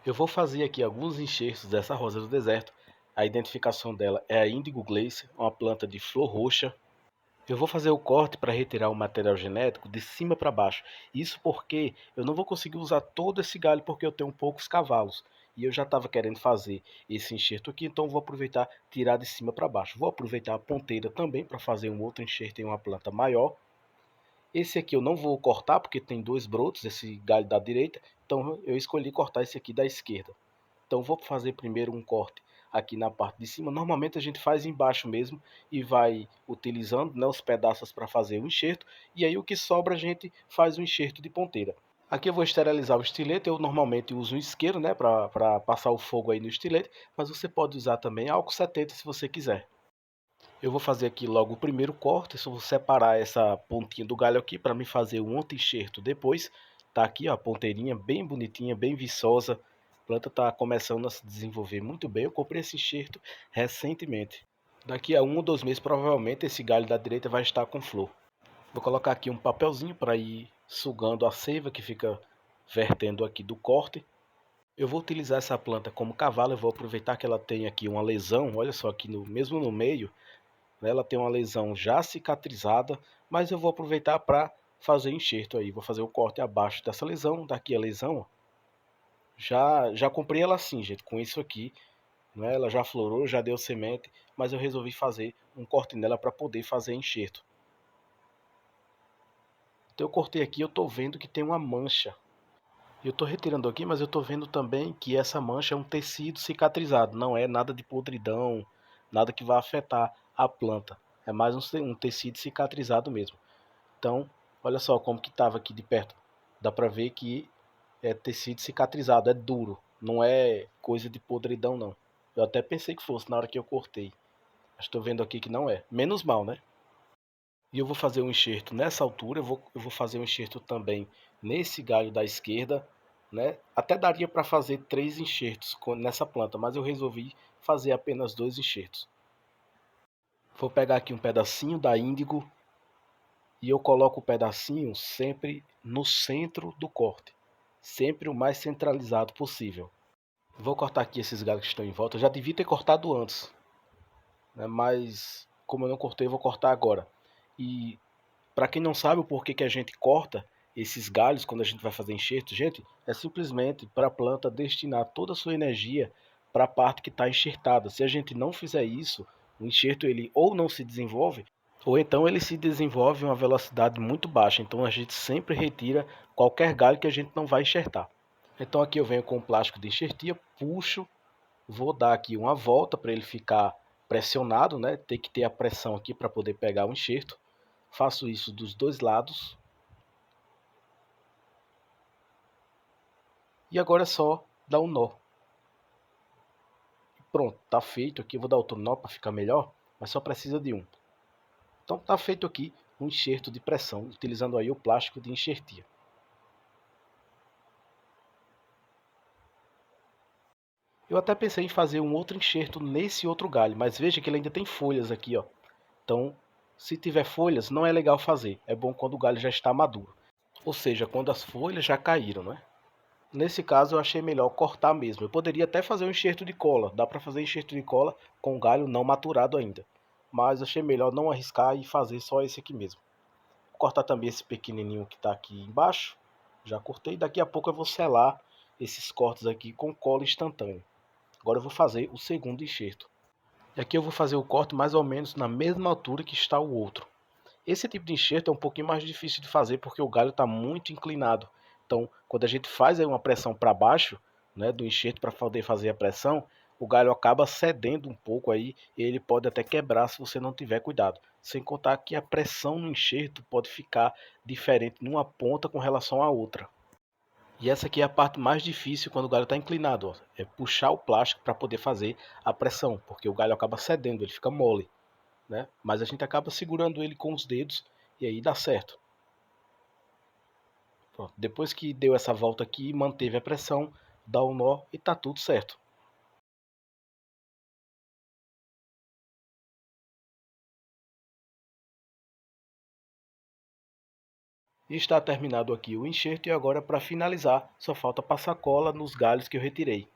Eu vou fazer aqui alguns enxertos dessa rosa do deserto. A identificação dela é a Indigo Glace, uma planta de flor roxa. Eu vou fazer o corte para retirar o material genético de cima para baixo. Isso porque eu não vou conseguir usar todo esse galho porque eu tenho poucos cavalos. E eu já estava querendo fazer esse enxerto aqui, então vou aproveitar tirar de cima para baixo. Vou aproveitar a ponteira também para fazer um outro enxerto em uma planta maior. Esse aqui eu não vou cortar porque tem dois brotos, esse galho da direita, então eu escolhi cortar esse aqui da esquerda. Então vou fazer primeiro um corte aqui na parte de cima. Normalmente a gente faz embaixo mesmo e vai utilizando, né, os pedaços para fazer o enxerto. E aí o que sobra a gente faz o enxerto de ponteira. Aqui eu vou esterilizar o estilete. Eu normalmente uso um isqueiro, né, para passar o fogo aí no estilete. Mas você pode usar também álcool 70 se você quiser. Eu vou fazer aqui logo o primeiro corte. Só vou separar essa pontinha do galho aqui para me fazer um outro enxerto depois. Tá aqui ó, a ponteirinha bem bonitinha, bem viçosa. A planta está começando a se desenvolver muito bem. Eu comprei esse enxerto recentemente. Daqui a 1 ou 2 meses provavelmente esse galho da direita vai estar com flor. Vou colocar aqui um papelzinho para ir sugando a seiva que fica vertendo aqui do corte. Eu vou utilizar essa planta como cavalo. Eu vou aproveitar que ela tem aqui uma lesão. Olha só, aqui mesmo no meio, né, ela tem uma lesão já cicatrizada, mas eu vou aproveitar para fazer enxerto aí. Vou fazer o corte abaixo dessa lesão, daqui a lesão, ó. Já comprei ela assim, gente, com isso aqui, né? Ela já florou, já deu semente, mas eu resolvi fazer um corte nela para poder fazer enxerto. Então eu cortei aqui, eu estou vendo que tem uma mancha. Eu estou retirando aqui, mas eu estou vendo também que essa mancha é um tecido cicatrizado, não é nada de podridão, nada que vá afetar a planta. É mais um tecido cicatrizado mesmo. Então, olha só como que estava aqui de perto. Dá para ver que é tecido cicatrizado, é duro, não é coisa de podridão não. Eu até pensei que fosse na hora que eu cortei. Mas estou vendo aqui que não é. Menos mal, né? E eu vou fazer um enxerto nessa altura, eu vou fazer um enxerto também nesse galho da esquerda, né? Até daria para fazer 3 enxertos nessa planta, mas eu resolvi fazer apenas 2 enxertos. Vou pegar aqui um pedacinho da índigo e eu coloco o pedacinho sempre no centro do corte, sempre o mais centralizado possível. Vou cortar aqui esses galhos que estão em volta. Eu já devia ter cortado antes, né? Mas como eu não cortei, eu vou cortar agora. E para quem não sabe o porquê que a gente corta esses galhos quando a gente vai fazer enxerto, gente, é simplesmente para a planta destinar toda a sua energia para a parte que está enxertada. Se a gente não fizer isso, o enxerto ele ou não se desenvolve, ou então ele se desenvolve em uma velocidade muito baixa. Então a gente sempre retira qualquer galho que a gente não vai enxertar. Então aqui eu venho com o plástico de enxertia, puxo, vou dar aqui uma volta para ele ficar pressionado, né? Tem que ter a pressão aqui para poder pegar o enxerto. Faço isso dos dois lados. E agora é só dar um nó. Pronto, tá feito aqui. Eu vou dar outro nó para ficar melhor, mas só precisa de um. Então tá feito aqui um enxerto de pressão, utilizando aí o plástico de enxertia. Eu até pensei em fazer um outro enxerto nesse outro galho, mas veja que ele ainda tem folhas aqui, ó. Então, se tiver folhas, não é legal fazer. É bom quando o galho já está maduro. Ou seja, quando as folhas já caíram, né? Nesse caso, eu achei melhor cortar mesmo. Eu poderia até fazer um enxerto de cola. Dá para fazer enxerto de cola com galho não maturado ainda. Mas achei melhor não arriscar e fazer só esse aqui mesmo. Vou cortar também esse pequenininho que está aqui embaixo. Já cortei. Daqui a pouco eu vou selar esses cortes aqui com cola instantânea. Agora eu vou fazer o segundo enxerto. E aqui eu vou fazer o corte mais ou menos na mesma altura que está o outro. Esse tipo de enxerto é um pouquinho mais difícil de fazer porque o galho está muito inclinado. Então, quando a gente faz aí uma pressão para baixo, né, do enxerto para poder fazer a pressão, o galho acaba cedendo um pouco aí e ele pode até quebrar se você não tiver cuidado. Sem contar que a pressão no enxerto pode ficar diferente numa ponta com relação à outra. E essa aqui é a parte mais difícil quando o galho está inclinado, ó. É puxar o plástico para poder fazer a pressão, porque o galho acaba cedendo, ele fica mole, né? Mas a gente acaba segurando ele com os dedos e aí dá certo. Pronto. Depois que deu essa volta aqui, manteve a pressão, dá o nó e tá tudo certo. E está terminado aqui o enxerto e agora para finalizar, só falta passar cola nos galhos que eu retirei.